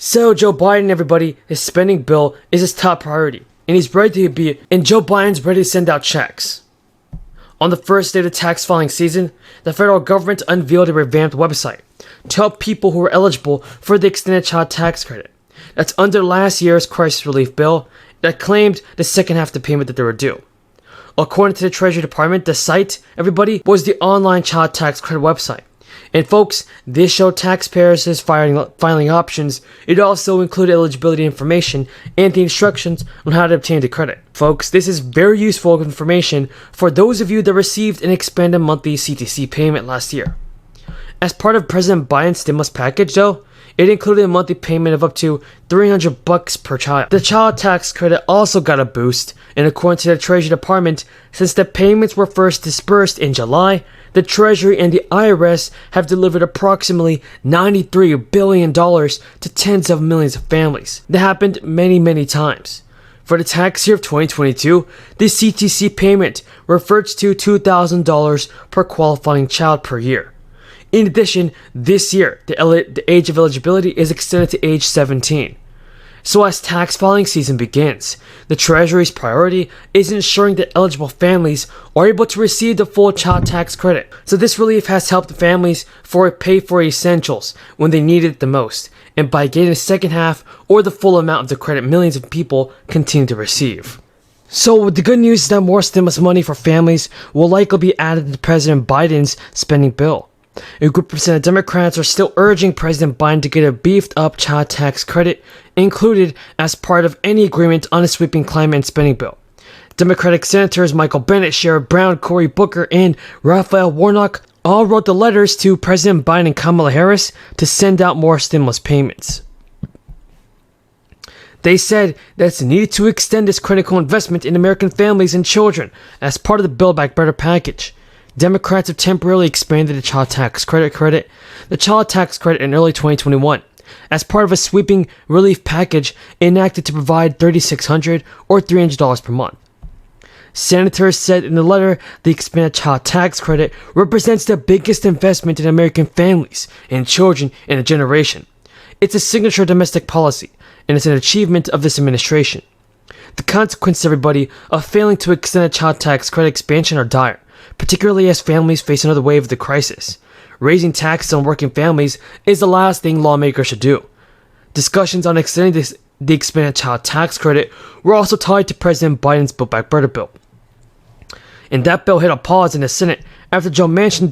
So Joe Biden, everybody, his spending bill is his top priority, and Joe Biden's ready to send out checks. On the first day of the tax filing season, the federal government unveiled a revamped website to help people who are eligible for the extended child tax credit. That's under last year's crisis relief bill that claimed the second half of the payment that they were due. According to the Treasury Department, the site, everybody, was the online child tax credit website. And folks, this showed taxpayers his filing options. It also included eligibility information and the instructions on how to obtain the credit. Folks, this is very useful information for those of you that received an expanded monthly CTC payment last year. As part of President Biden's stimulus package, though, it included a monthly payment of up to $300 per child. The child tax credit also got a boost, and according to the Treasury Department, since the payments were first disbursed in July, the Treasury and the IRS have delivered approximately $93 billion to tens of millions of families. That happened many times. For the tax year of 2022, the CTC payment refers to $2,000 per qualifying child per year. In addition, this year, the age of eligibility is extended to age 17. So as tax filing season begins, the Treasury's priority is ensuring that eligible families are able to receive the full child tax credit. So this relief has helped families pay for essentials when they need it the most, and by getting the second half or the full amount of the credit, millions of people continue to receive. So the good news is that more stimulus money for families will likely be added to President Biden's spending bill. A good percent of Democrats are still urging President Biden to get a beefed-up child tax credit included as part of any agreement on a sweeping climate and spending bill. Democratic Senators Michael Bennet, Sherrod Brown, Cory Booker, and Raphael Warnock all wrote the letters to President Biden and Kamala Harris to send out more stimulus payments. They said that it's needed to extend this critical investment in American families and children as part of the Build Back Better package. Democrats have temporarily expanded the child tax credit in early 2021 as part of a sweeping relief package enacted to provide $3,600 or $300 per month. Senators said in the letter the expanded child tax credit represents the biggest investment in American families and children in a generation. It's a signature domestic policy, and it's an achievement of this administration. The consequences, everybody, of failing to extend a child tax credit expansion are dire, particularly as families face another wave of the crisis. Raising taxes on working families is the last thing lawmakers should do. Discussions on extending the expanded child tax credit were also tied to President Biden's Build Back Better bill. And that bill hit a pause in the Senate after Joe Manchin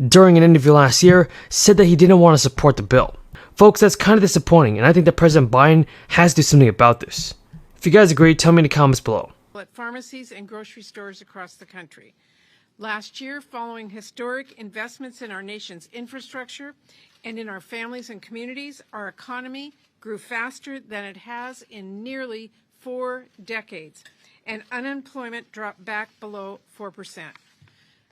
during an interview last year said that he didn't want to support the bill. Folks, that's kind of disappointing, and I think that President Biden has to do something about this. If you guys agree, tell me in the comments below. At pharmacies and grocery stores across the country. Last year, following historic investments in our nation's infrastructure and in our families and communities, our economy grew faster than it has in nearly 4 decades, and unemployment dropped back below 4%.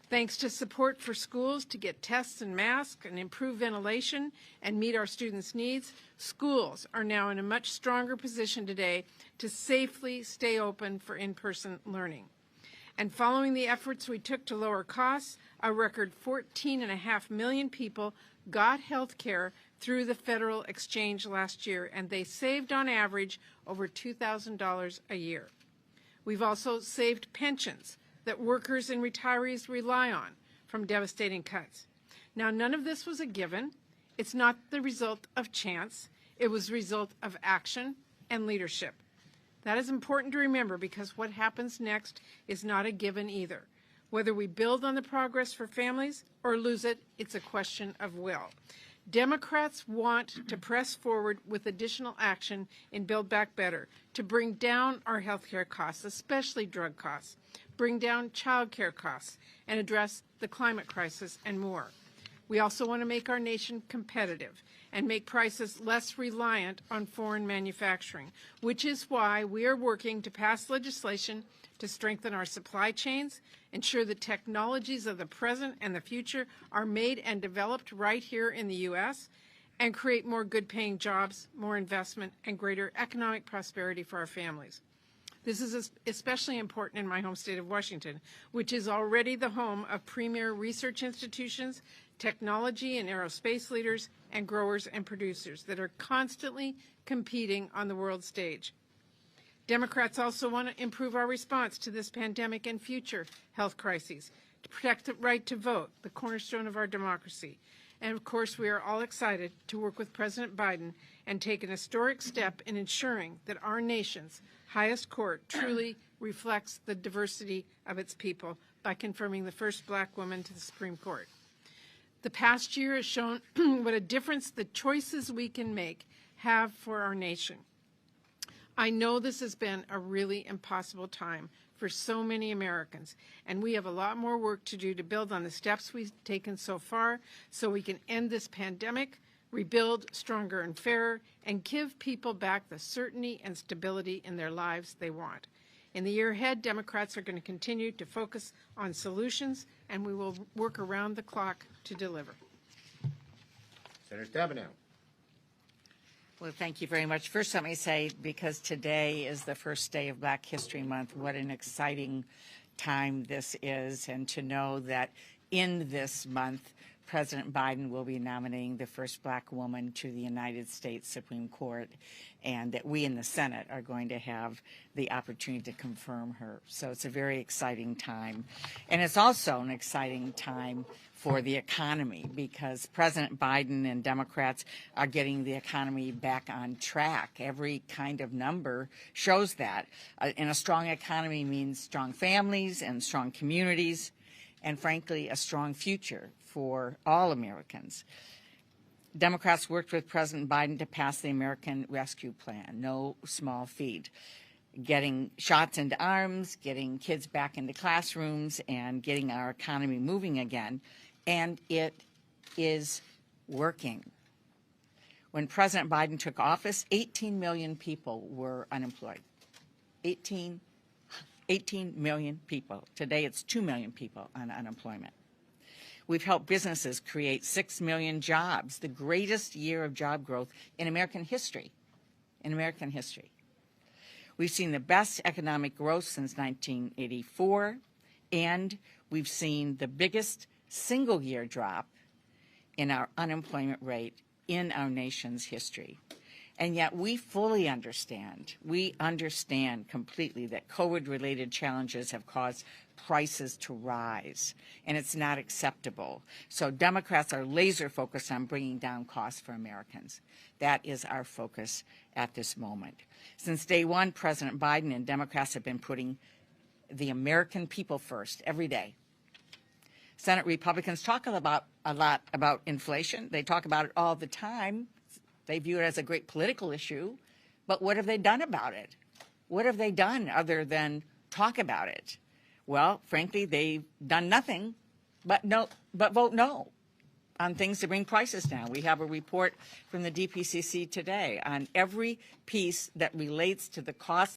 Thanks to support for schools to get tests and masks and improve ventilation and meet our students' needs, schools are now in a much stronger position today to safely stay open for in-person learning. And following the efforts we took to lower costs, a record 14.5 million people got health care through the federal exchange last year, and they saved on average over $2,000 a year. We've also saved pensions that workers and retirees rely on from devastating cuts. Now, none of this was a given. It's not the result of chance. It was the result of action and leadership. That is important to remember because what happens next is not a given either. Whether we build on the progress for families or lose it, it's a question of will. Democrats want to press forward with additional action in Build Back Better to bring down our health care costs, especially drug costs, bring down child care costs, and address the climate crisis and more. We also want to make our nation competitive and make prices less reliant on foreign manufacturing, which is why we are working to pass legislation to strengthen our supply chains, ensure the technologies of the present and the future are made and developed right here in the U.S., and create more good-paying jobs, more investment, and greater economic prosperity for our families. This is especially important in my home state of Washington, which is already the home of premier research institutions, technology and aerospace leaders, and growers and producers that are constantly competing on the world stage. Democrats also want to improve our response to this pandemic and future health crises, to protect the right to vote, the cornerstone of our democracy. And of course, we are all excited to work with President Biden and take an historic step in ensuring that our nation's highest court truly reflects the diversity of its people by confirming the first black woman to the Supreme Court. The past year has shown what a difference the choices we can make have for our nation. I know this has been a really impossible time for so many Americans, and we have a lot more work to do to build on the steps we've taken so far so we can end this pandemic, rebuild stronger and fairer, and give people back the certainty and stability in their lives they want. In the year ahead, Democrats are going to continue to focus on solutions, and we will work around the clock to deliver. Senator Stabenow. Well, thank you very much. First, let me say, because today is the first day of Black History Month, what an exciting time this is, and to know that in this month, President Biden will be nominating the first black woman to the United States Supreme Court, and that we in the Senate are going to have the opportunity to confirm her. So it's a very exciting time. And it's also an exciting time for the economy, because President Biden and Democrats are getting the economy back on track. Every kind of number shows that. And a strong economy means strong families and strong communities, and frankly, a strong future for all Americans. Democrats worked with President Biden to pass the American Rescue Plan, no small feat. Getting shots into arms, getting kids back into classrooms, and getting our economy moving again. And it is working. When President Biden took office, 18 million people were unemployed. 18 million people. Today it's 2 million people on unemployment. We've helped businesses create 6 million jobs, the greatest year of job growth in American history. In American history. We've seen the best economic growth since 1984, and we've seen the biggest single-year drop in our unemployment rate in our nation's history. And yet we fully understand, we understand completely that COVID-related challenges have caused prices to rise, and it's not acceptable. So Democrats are laser focused on bringing down costs for Americans. That is our focus at this moment. Since day one, President Biden and Democrats have been putting the American people first every day. Senate Republicans talk a lot about inflation. They talk about it all the time. They view it as a great political issue. But what have they done about it? What have they done other than talk about it? Well, frankly, they've done nothing but vote no on things to bring prices down. We have a report from the DPCC today on every piece that relates to the cost